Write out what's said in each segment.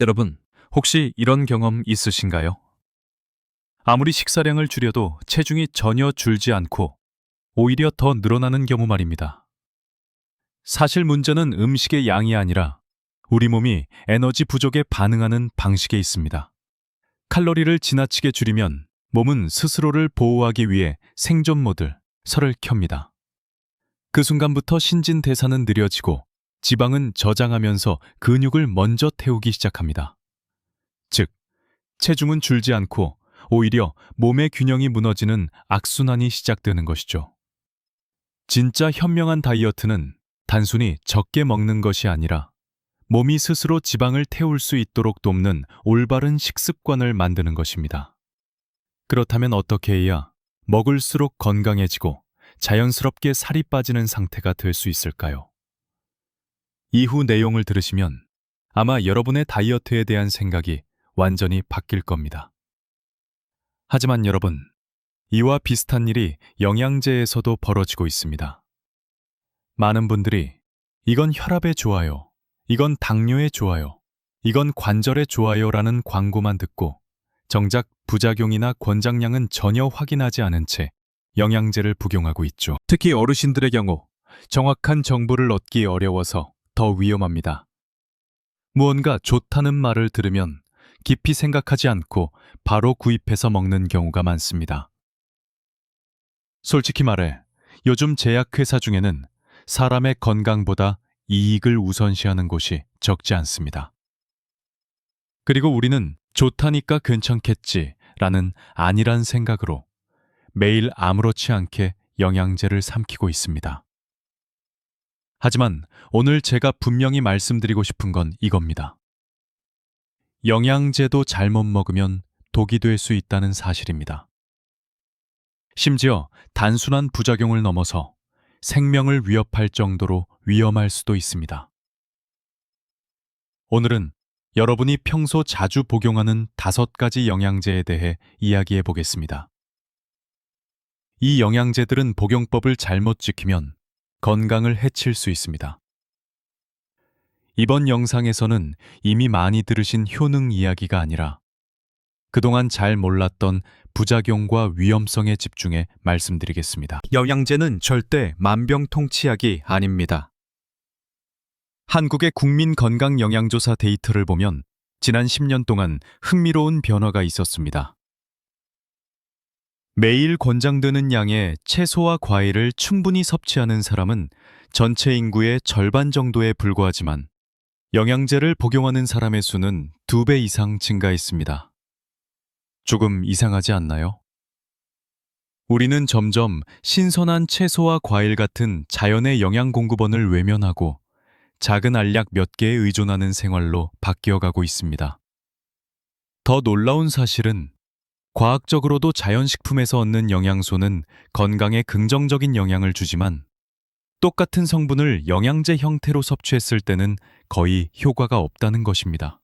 여러분, 혹시 이런 경험 있으신가요? 아무리 식사량을 줄여도 체중이 전혀 줄지 않고 오히려 더 늘어나는 경우 말입니다. 사실 문제는 음식의 양이 아니라 우리 몸이 에너지 부족에 반응하는 방식에 있습니다. 칼로리를 지나치게 줄이면 몸은 스스로를 보호하기 위해 생존 모드, 설을 켭니다. 그 순간부터 신진대사는 느려지고 지방은 저장하면서 근육을 먼저 태우기 시작합니다. 즉, 체중은 줄지 않고 오히려 몸의 균형이 무너지는 악순환이 시작되는 것이죠. 진짜 현명한 다이어트는 단순히 적게 먹는 것이 아니라 몸이 스스로 지방을 태울 수 있도록 돕는 올바른 식습관을 만드는 것입니다. 그렇다면 어떻게 해야 먹을수록 건강해지고 자연스럽게 살이 빠지는 상태가 될 수 있을까요? 이후 내용을 들으시면 아마 여러분의 다이어트에 대한 생각이 완전히 바뀔 겁니다. 하지만 여러분, 이와 비슷한 일이 영양제에서도 벌어지고 있습니다. 많은 분들이 이건 혈압에 좋아요, 이건 당뇨에 좋아요, 이건 관절에 좋아요라는 광고만 듣고 정작 부작용이나 권장량은 전혀 확인하지 않은 채 영양제를 복용하고 있죠. 특히 어르신들의 경우 정확한 정보를 얻기 어려워서 더 위험합니다. 무언가 좋다는 말을 들으면 깊이 생각하지 않고 바로 구입해서 먹는 경우가 많습니다. 솔직히 말해, 요즘 제약회사 중에는 사람의 건강보다 이익을 우선시하는 곳이 적지 않습니다. 그리고 우리는 좋다니까 괜찮겠지라는 안일한 생각으로 매일 아무렇지 않게 영양제를 삼키고 있습니다. 하지만 오늘 제가 분명히 말씀드리고 싶은 건 이겁니다. 영양제도 잘못 먹으면 독이 될 수 있다는 사실입니다. 심지어 단순한 부작용을 넘어서 생명을 위협할 정도로 위험할 수도 있습니다. 오늘은 여러분이 평소 자주 복용하는 5가지 영양제에 대해 이야기해 보겠습니다. 이 영양제들은 복용법을 잘못 지키면 건강을 해칠 수 있습니다. 이번 영상에서는 이미 많이 들으신 효능 이야기가 아니라 그동안 잘 몰랐던 부작용과 위험성에 집중해 말씀드리겠습니다. 영양제는 절대 만병통치약이 아닙니다. 한국의 국민건강영양조사 데이터를 보면 지난 10년 동안 흥미로운 변화가 있었습니다. 매일 권장되는 양의 채소와 과일을 충분히 섭취하는 사람은 전체 인구의 절반 정도에 불과하지만 영양제를 복용하는 사람의 수는 2배 이상 증가했습니다. 조금 이상하지 않나요? 우리는 점점 신선한 채소와 과일 같은 자연의 영양 공급원을 외면하고 작은 알약 몇 개에 의존하는 생활로 바뀌어가고 있습니다. 더 놀라운 사실은 과학적으로도 자연식품에서 얻는 영양소는 건강에 긍정적인 영향을 주지만 똑같은 성분을 영양제 형태로 섭취했을 때는 거의 효과가 없다는 것입니다.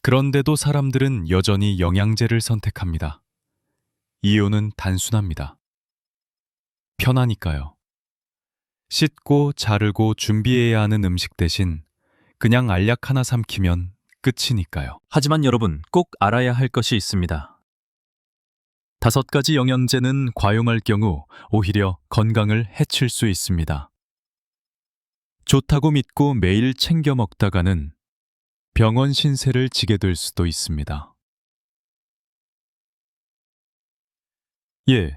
그런데도 사람들은 여전히 영양제를 선택합니다. 이유는 단순합니다. 편하니까요. 씻고 자르고 준비해야 하는 음식 대신 그냥 알약 하나 삼키면 끝이니까요. 하지만 여러분, 꼭 알아야 할 것이 있습니다. 5가지 영양제는 과용할 경우 오히려 건강을 해칠 수 있습니다. 좋다고 믿고 매일 챙겨 먹다가는 병원 신세를 지게 될 수도 있습니다. 예,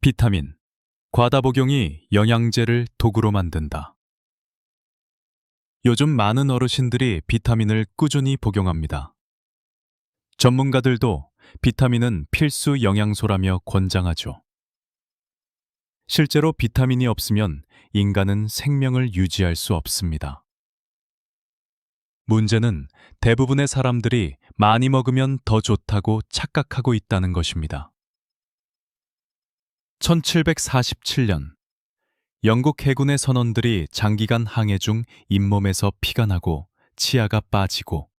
비타민. 과다 복용이 영양제를 독으로 만든다. 요즘 많은 어르신들이 비타민을 꾸준히 복용합니다. 전문가들도 비타민은 필수 영양소라며 권장하죠. 실제로 비타민이 없으면 인간은 생명을 유지할 수 없습니다. 문제는 대부분의 사람들이 많이 먹으면 더 좋다고 착각하고 있다는 것입니다. 1747년 영국 해군의 선원들이 장기간 항해 중 잇몸에서 피가 나고 치아가 빠지고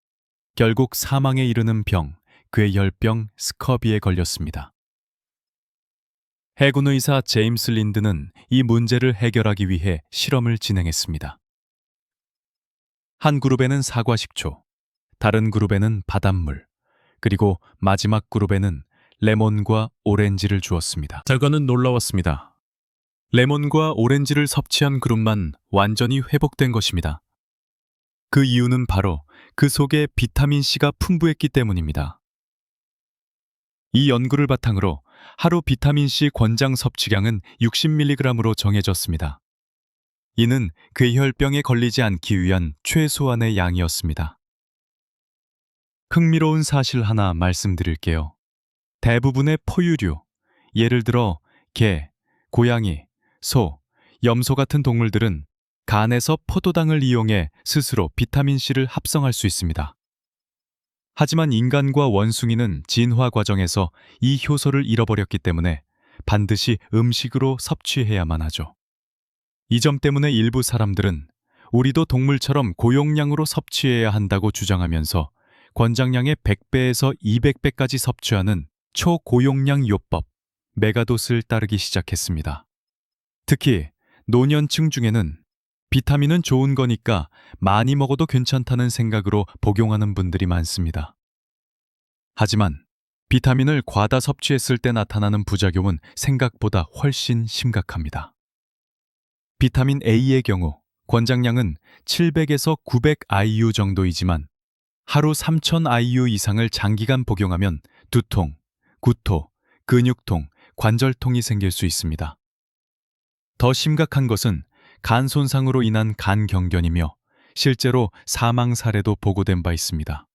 결국 사망에 이르는 병, 궤혈병 스커비에 걸렸습니다. 해군 의사 제임스 린드는 이 문제를 해결하기 위해 실험을 진행했습니다. 한 그룹에는 사과 식초, 다른 그룹에는 바닷물, 그리고 마지막 그룹에는 레몬과 오렌지를 주었습니다. 결과는 놀라웠습니다. 레몬과 오렌지를 섭취한 그룹만 완전히 회복된 것입니다. 그 이유는 바로 그 속에 비타민C가 풍부했기 때문입니다. 이 연구를 바탕으로 하루 비타민C 권장 섭취량은 60mg으로 정해졌습니다. 이는 궤혈병에 걸리지 않기 위한 최소한의 양이었습니다. 흥미로운 사실 하나 말씀드릴게요. 대부분의 포유류, 예를 들어 개, 고양이, 소, 염소 같은 동물들은 간에서 포도당을 이용해 스스로 비타민C를 합성할 수 있습니다. 하지만 인간과 원숭이는 진화 과정에서 이 효소를 잃어버렸기 때문에 반드시 음식으로 섭취해야만 하죠. 이 점 때문에 일부 사람들은 우리도 동물처럼 고용량으로 섭취해야 한다고 주장하면서 권장량의 100배에서 200배까지 섭취하는 초고용량 요법, 메가돛을 따르기 시작했습니다. 특히 노년층 중에는 비타민은 좋은 거니까 많이 먹어도 괜찮다는 생각으로 복용하는 분들이 많습니다. 하지만 비타민을 과다 섭취했을 때 나타나는 부작용은 생각보다 훨씬 심각합니다. 비타민 A의 경우 권장량은 700에서 900 IU 정도이지만 하루 3000 IU 이상을 장기간 복용하면 두통, 구토, 근육통, 관절통이 생길 수 있습니다. 더 심각한 것은 간 손상으로 인한 간 경변이며 실제로 사망 사례도 보고된 바 있습니다.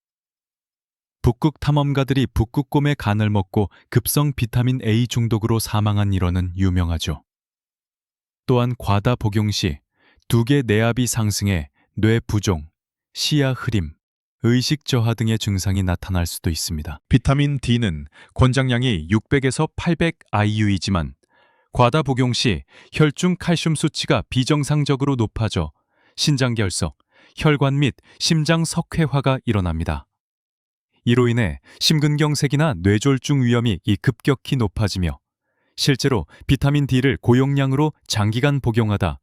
북극 탐험가들이 북극곰의 간을 먹고 급성 비타민 A 중독으로 사망한 일화는 유명하죠. 또한 과다 복용 시 두개 내압이 상승해 뇌 부종, 시야 흐림, 의식 저하 등의 증상이 나타날 수도 있습니다. 비타민 D는 권장량이 600에서 800 IU이지만 과다 복용 시 혈중 칼슘 수치가 비정상적으로 높아져 신장결석, 혈관 및 심장 석회화가 일어납니다. 이로 인해 심근경색이나 뇌졸중 위험이 급격히 높아지며 실제로 비타민 D를 고용량으로 장기간 복용하다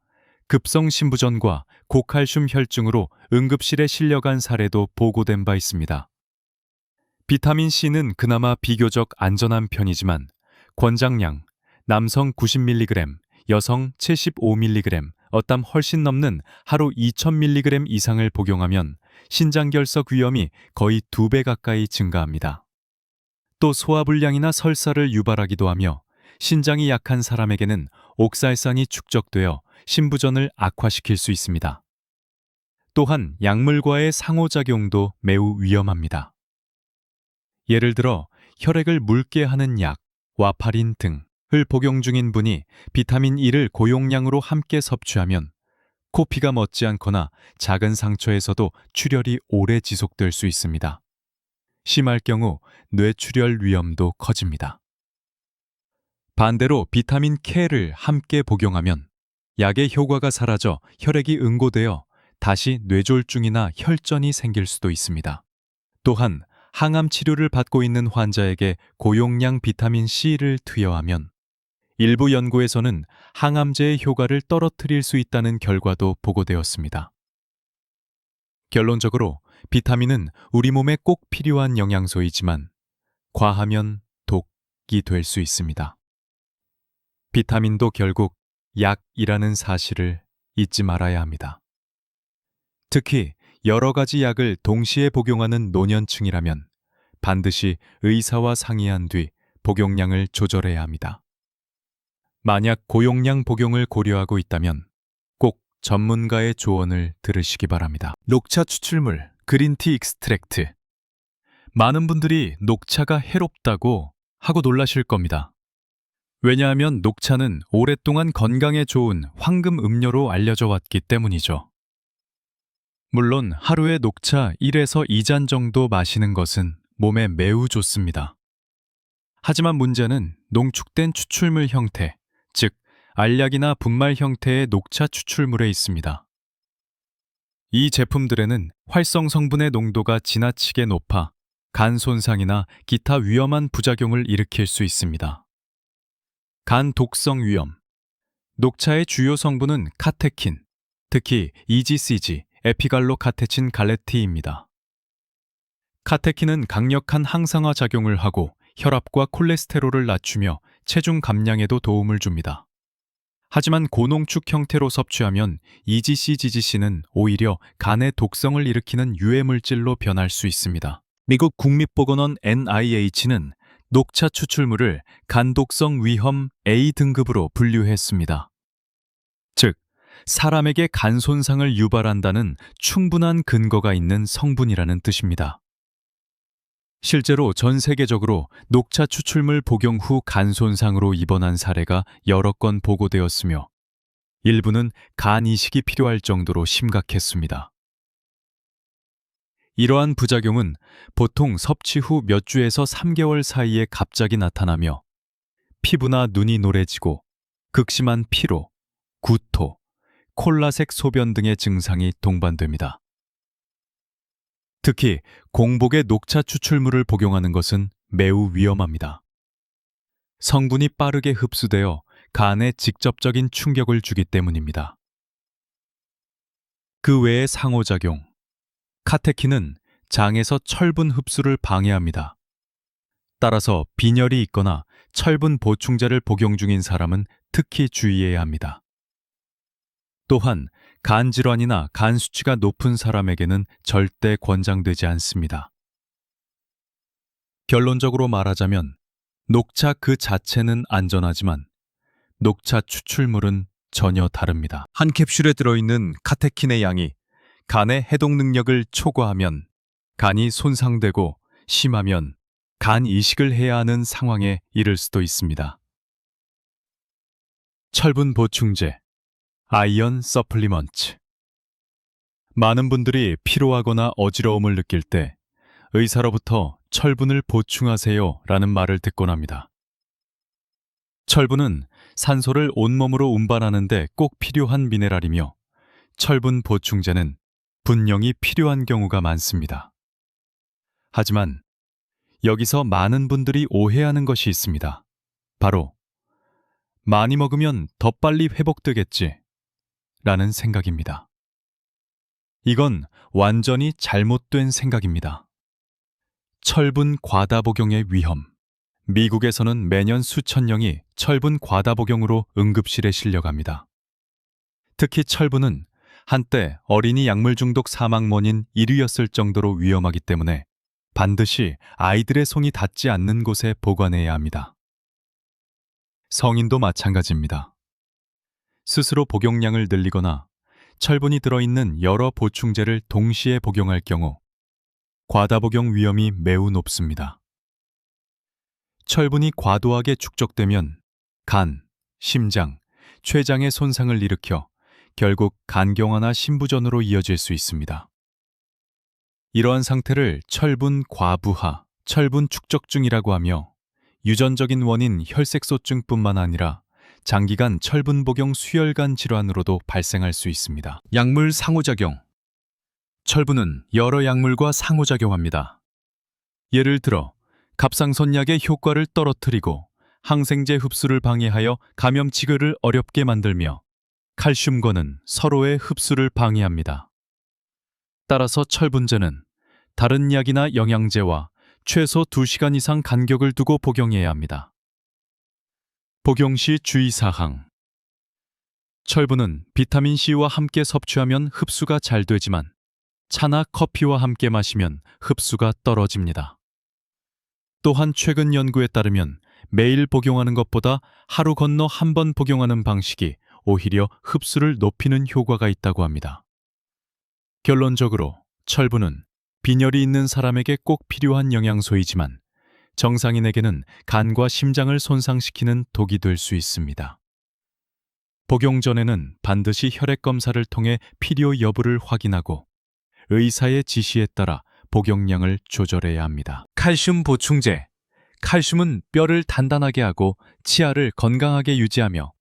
급성 심부전과 고칼슘 혈증으로 응급실에 실려간 사례도 보고된 바 있습니다. 비타민 C는 그나마 비교적 안전한 편이지만 권장량 남성 90mg, 여성 75mg, 어땀 훨씬 넘는 하루 2000mg 이상을 복용하면 신장결석 위험이 거의 2배 가까이 증가합니다. 또 소화불량이나 설사를 유발하기도 하며 신장이 약한 사람에게는 옥살산이 축적되어 심부전을 악화시킬 수 있습니다. 또한 약물과의 상호작용도 매우 위험합니다. 예를 들어 혈액을 묽게 하는 약, 와파린 등을 복용 중인 분이 비타민 E를 고용량으로 함께 섭취하면 코피가 멎지 않거나 작은 상처에서도 출혈이 오래 지속될 수 있습니다. 심할 경우 뇌출혈 위험도 커집니다. 반대로 비타민 K를 함께 복용하면 약의 효과가 사라져 혈액이 응고되어 다시 뇌졸중이나 혈전이 생길 수도 있습니다. 또한 항암 치료를 받고 있는 환자에게 고용량 비타민 C를 투여하면 일부 연구에서는 항암제의 효과를 떨어뜨릴 수 있다는 결과도 보고되었습니다. 결론적으로 비타민은 우리 몸에 꼭 필요한 영양소이지만 과하면 독이 될 수 있습니다. 비타민도 결국 약이라는 사실을 잊지 말아야 합니다. 특히 여러 가지 약을 동시에 복용하는 노년층이라면 반드시 의사와 상의한 뒤 복용량을 조절해야 합니다. 만약 고용량 복용을 고려하고 있다면 꼭 전문가의 조언을 들으시기 바랍니다. 녹차 추출물, 그린티 익스트랙트. 많은 분들이 녹차가 해롭다고 하고 놀라실 겁니다. 왜냐하면 녹차는 오랫동안 건강에 좋은 황금 음료로 알려져 왔기 때문이죠. 물론 하루에 녹차 1에서 2잔 정도 마시는 것은 몸에 매우 좋습니다. 하지만 문제는 농축된 추출물 형태, 즉 알약이나 분말 형태의 녹차 추출물에 있습니다. 이 제품들에는 활성 성분의 농도가 지나치게 높아 간 손상이나 기타 위험한 부작용을 일으킬 수 있습니다. 간 독성 위험. 녹차의 주요 성분은 카테킨, 특히 EGCG, 에피갈로카테친 갈레티입니다. 카테킨은 강력한 항산화 작용을 하고 혈압과 콜레스테롤을 낮추며 체중 감량에도 도움을 줍니다. 하지만 고농축 형태로 섭취하면 EGC-GGC는 오히려 간의 독성을 일으키는 유해물질로 변할 수 있습니다. 미국 국립보건원 NIH는 녹차 추출물을 간독성 위험 A 등급으로 분류했습니다. 즉, 사람에게 간 손상을 유발한다는 충분한 근거가 있는 성분이라는 뜻입니다. 실제로 전 세계적으로 녹차 추출물 복용 후 간 손상으로 입원한 사례가 여러 건 보고되었으며 일부는 간 이식이 필요할 정도로 심각했습니다. 이러한 부작용은 보통 섭취 후 몇 주에서 3개월 사이에 갑자기 나타나며 피부나 눈이 노래지고 극심한 피로, 구토, 콜라색 소변 등의 증상이 동반됩니다. 특히 공복에 녹차 추출물을 복용하는 것은 매우 위험합니다. 성분이 빠르게 흡수되어 간에 직접적인 충격을 주기 때문입니다. 그 외의 상호작용, 카테킨은 장에서 철분 흡수를 방해합니다. 따라서 빈혈이 있거나 철분 보충제를 복용 중인 사람은 특히 주의해야 합니다. 또한 간 질환이나 간 수치가 높은 사람에게는 절대 권장되지 않습니다. 결론적으로 말하자면 녹차 그 자체는 안전하지만 녹차 추출물은 전혀 다릅니다. 한 캡슐에 들어있는 카테킨의 양이 간의 해독 능력을 초과하면 간이 손상되고 심하면 간 이식을 해야 하는 상황에 이를 수도 있습니다. 철분 보충제 아이언 서플리먼트. 많은 분들이 피로하거나 어지러움을 느낄 때 의사로부터 철분을 보충하세요 라는 말을 듣곤 합니다. 철분은 산소를 온몸으로 운반하는 데 꼭 필요한 미네랄이며 철분 보충제는 분명히 필요한 경우가 많습니다. 하지만 여기서 많은 분들이 오해하는 것이 있습니다. 바로 많이 먹으면 더 빨리 회복되겠지 라는 생각입니다. 이건 완전히 잘못된 생각입니다. 철분 과다 복용의 위험. 미국에서는 매년 수천 명이 철분 과다 복용으로 응급실에 실려갑니다. 특히 철분은 한때 어린이 약물 중독 사망 원인 1위였을 정도로 위험하기 때문에 반드시 아이들의 손이 닿지 않는 곳에 보관해야 합니다. 성인도 마찬가지입니다. 스스로 복용량을 늘리거나 철분이 들어있는 여러 보충제를 동시에 복용할 경우 과다 복용 위험이 매우 높습니다. 철분이 과도하게 축적되면 간, 심장, 췌장의 손상을 일으켜 결국 간경화나 심부전으로 이어질 수 있습니다. 이러한 상태를 철분 과부하, 철분 축적증이라고 하며 유전적인 원인 혈색소증뿐만 아니라 장기간 철분 복용 수혈관 질환으로도 발생할 수 있습니다. 약물 상호작용. 철분은 여러 약물과 상호작용합니다. 예를 들어 갑상선약의 효과를 떨어뜨리고 항생제 흡수를 방해하여 감염 치료를 어렵게 만들며 칼슘과는 서로의 흡수를 방해합니다. 따라서 철분제는 다른 약이나 영양제와 최소 2시간 이상 간격을 두고 복용해야 합니다. 복용 시 주의사항. 철분은 비타민C와 함께 섭취하면 흡수가 잘 되지만 차나 커피와 함께 마시면 흡수가 떨어집니다. 또한 최근 연구에 따르면 매일 복용하는 것보다 하루 건너 한 번 복용하는 방식이 오히려 흡수를 높이는 효과가 있다고 합니다. 결론적으로 철분은 빈혈이 있는 사람에게 꼭 필요한 영양소이지만 정상인에게는 간과 심장을 손상시키는 독이 될 수 있습니다. 복용 전에는 반드시 혈액 검사를 통해 필요 여부를 확인하고 의사의 지시에 따라 복용량을 조절해야 합니다. 칼슘 보충제. 칼슘은 뼈를 단단하게 하고 치아를 건강하게 유지하며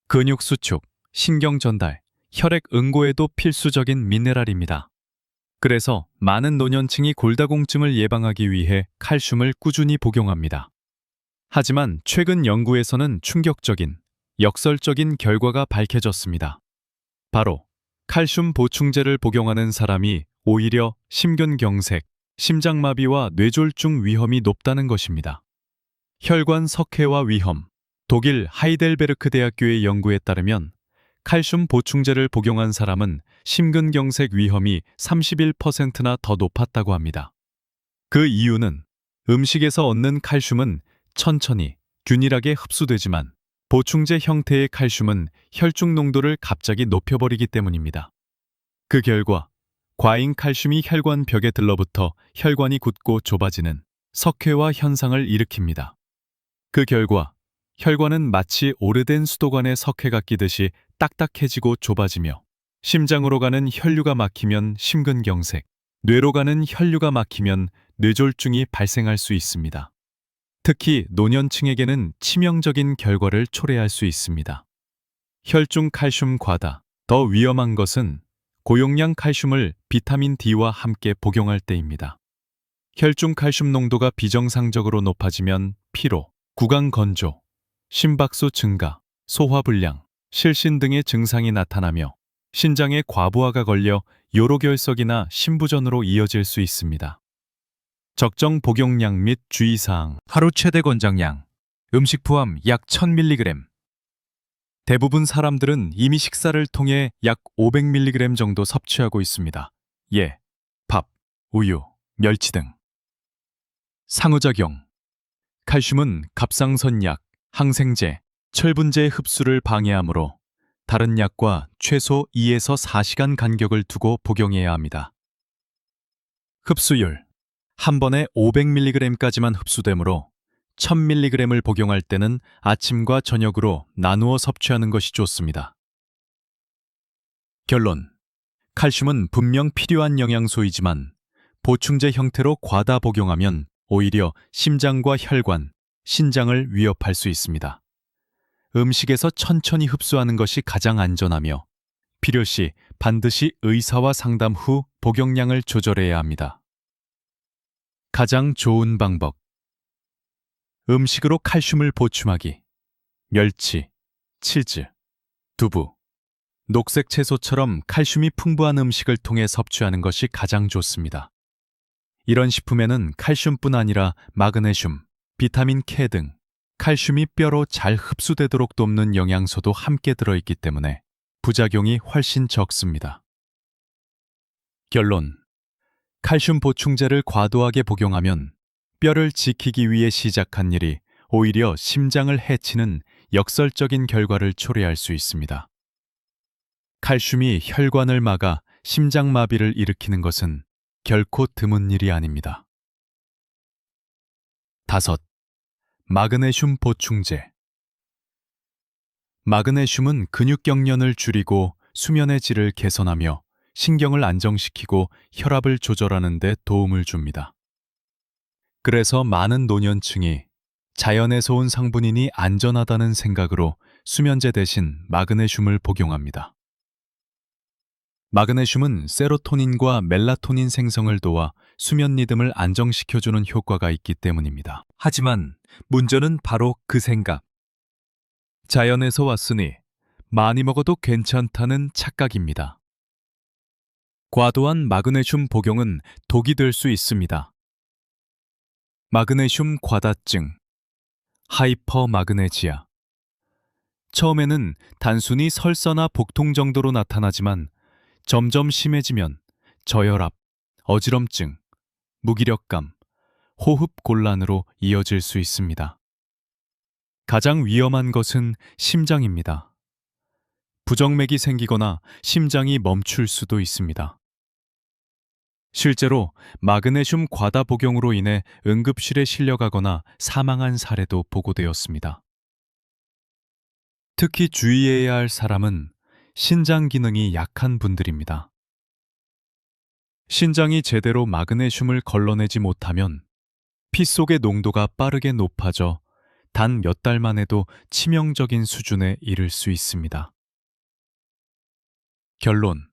근육 수축, 신경 전달, 혈액 응고에도 필수적인 미네랄입니다. 그래서 많은 노년층이 골다공증을 예방하기 위해 칼슘을 꾸준히 복용합니다. 하지만 최근 연구에서는 충격적인, 역설적인 결과가 밝혀졌습니다. 바로 칼슘 보충제를 복용하는 사람이 오히려 심근경색, 심장마비와 뇌졸중 위험이 높다는 것입니다. 혈관 석회화 위험. 독일 하이델베르크 대학교의 연구에 따르면 칼슘 보충제를 복용한 사람은 심근경색 위험이 31%나 더 높았다고 합니다. 그 이유는 음식에서 얻는 칼슘은 천천히, 균일하게 흡수되지만 보충제 형태의 칼슘은 혈중 농도를 갑자기 높여버리기 때문입니다. 그 결과 과잉 칼슘이 혈관 벽에 들러붙어 혈관이 굳고 좁아지는 석회화 현상을 일으킵니다. 그 결과 혈관은 마치 오래된 수도관에 석회가 끼듯이 딱딱해지고 좁아지며 심장으로 가는 혈류가 막히면 심근경색, 뇌로 가는 혈류가 막히면 뇌졸중이 발생할 수 있습니다. 특히 노년층에게는 치명적인 결과를 초래할 수 있습니다. 혈중 칼슘 과다. 더 위험한 것은 고용량 칼슘을 비타민 D와 함께 복용할 때입니다. 혈중 칼슘 농도가 비정상적으로 높아지면 피로, 구강 건조, 심박수 증가, 소화불량, 실신 등의 증상이 나타나며 신장에 과부하가 걸려 요로결석이나 심부전으로 이어질 수 있습니다. 적정 복용량 및 주의사항. 하루 최대 권장량. 음식 포함 약 1000mg. 대부분 사람들은 이미 식사를 통해 약 500mg 정도 섭취하고 있습니다. 밥, 우유, 멸치 등. 상호작용. 칼슘은 갑상선약, 항생제, 철분제의 흡수를 방해하므로 다른 약과 최소 2에서 4시간 간격을 두고 복용해야 합니다. 흡수율. 한 번에 500mg까지만 흡수되므로 1000mg을 복용할 때는 아침과 저녁으로 나누어 섭취하는 것이 좋습니다. 결론. 칼슘은 분명 필요한 영양소이지만 보충제 형태로 과다 복용하면 오히려 심장과 혈관, 신장을 위협할 수 있습니다. 음식에서 천천히 흡수하는 것이 가장 안전하며 필요시 반드시 의사와 상담 후 복용량을 조절해야 합니다. 가장 좋은 방법. 음식으로 칼슘을 보충하기. 멸치, 치즈, 두부, 녹색 채소처럼 칼슘이 풍부한 음식을 통해 섭취하는 것이 가장 좋습니다. 이런 식품에는 칼슘뿐 아니라 마그네슘, 비타민 K 등 칼슘이 뼈로 잘 흡수되도록 돕는 영양소도 함께 들어있기 때문에 부작용이 훨씬 적습니다. 결론. 칼슘 보충제를 과도하게 복용하면 뼈를 지키기 위해 시작한 일이 오히려 심장을 해치는 역설적인 결과를 초래할 수 있습니다. 칼슘이 혈관을 막아 심장마비를 일으키는 것은 결코 드문 일이 아닙니다. 5. 마그네슘 보충제. 마그네슘은 근육 경련을 줄이고 수면의 질을 개선하며 신경을 안정시키고 혈압을 조절하는 데 도움을 줍니다. 그래서 많은 노년층이 자연에서 온 성분이니 안전하다는 생각으로 수면제 대신 마그네슘을 복용합니다. 마그네슘은 세로토닌과 멜라토닌 생성을 도와 수면 리듬을 안정시켜주는 효과가 있기 때문입니다. 하지만 문제는 바로 그 생각. 자연에서 왔으니 많이 먹어도 괜찮다는 착각입니다. 과도한 마그네슘 복용은 독이 될 수 있습니다. 마그네슘 과다증, 하이퍼마그네지아. 처음에는 단순히 설사나 복통 정도로 나타나지만 점점 심해지면 저혈압, 어지럼증, 무기력감, 호흡 곤란으로 이어질 수 있습니다. 가장 위험한 것은 심장입니다. 부정맥이 생기거나 심장이 멈출 수도 있습니다. 실제로 마그네슘 과다 복용으로 인해 응급실에 실려가거나 사망한 사례도 보고되었습니다. 특히 주의해야 할 사람은 신장 기능이 약한 분들입니다. 신장이 제대로 마그네슘을 걸러내지 못하면 피 속의 농도가 빠르게 높아져 단 몇 달만 해도 치명적인 수준에 이를 수 있습니다. 결론.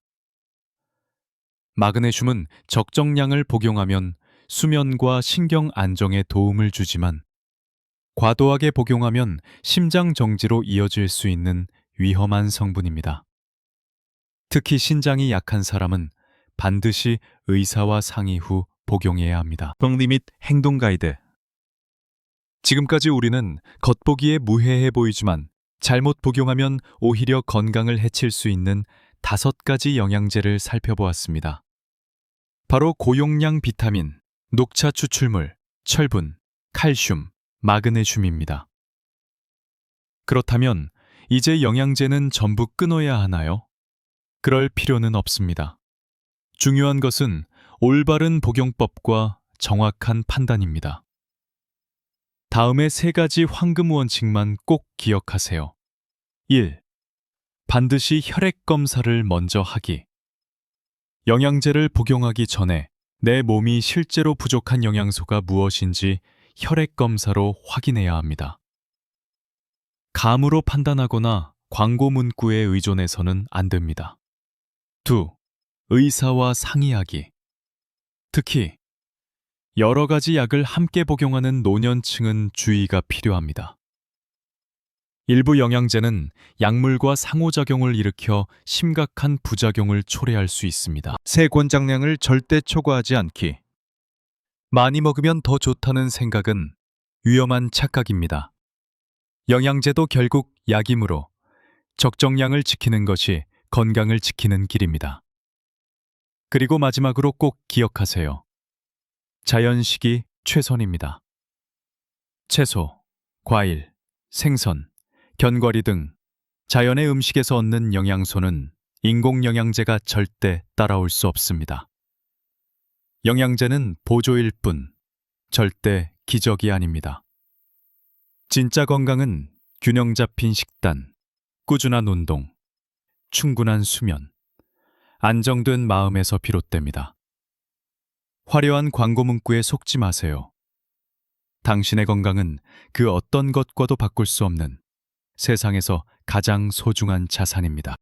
마그네슘은 적정량을 복용하면 수면과 신경 안정에 도움을 주지만 과도하게 복용하면 심장 정지로 이어질 수 있는 위험한 성분입니다. 특히 신장이 약한 사람은 반드시 의사와 상의 후 복용해야 합니다. 병리 및 행동 가이드. 지금까지 우리는 겉보기에 무해해 보이지만 잘못 복용하면 오히려 건강을 해칠 수 있는 5가지 영양제를 살펴보았습니다. 바로 고용량 비타민, 녹차 추출물, 철분, 칼슘, 마그네슘입니다. 그렇다면 이제 영양제는 전부 끊어야 하나요? 그럴 필요는 없습니다. 중요한 것은 올바른 복용법과 정확한 판단입니다. 다음의 3가지 황금 원칙만 꼭 기억하세요. 1. 반드시 혈액 검사를 먼저 하기. 영양제를 복용하기 전에 내 몸이 실제로 부족한 영양소가 무엇인지 혈액 검사로 확인해야 합니다. 감으로 판단하거나 광고 문구에 의존해서는 안 됩니다. 2. 의사와 상의하기. 특히 여러 가지 약을 함께 복용하는 노년층은 주의가 필요합니다. 일부 영양제는 약물과 상호작용을 일으켜 심각한 부작용을 초래할 수 있습니다. 새 권장량을 절대 초과하지 않기. 많이 먹으면 더 좋다는 생각은 위험한 착각입니다. 영양제도 결국 약이므로 적정량을 지키는 것이 건강을 지키는 길입니다. 그리고 마지막으로 꼭 기억하세요. 자연식이 최선입니다. 채소, 과일, 생선, 견과류 등 자연의 음식에서 얻는 영양소는 인공 영양제가 절대 따라올 수 없습니다. 영양제는 보조일 뿐 절대 기적이 아닙니다. 진짜 건강은 균형 잡힌 식단, 꾸준한 운동, 충분한 수면, 안정된 마음에서 비롯됩니다. 화려한 광고 문구에 속지 마세요. 당신의 건강은 그 어떤 것과도 바꿀 수 없는 세상에서 가장 소중한 자산입니다.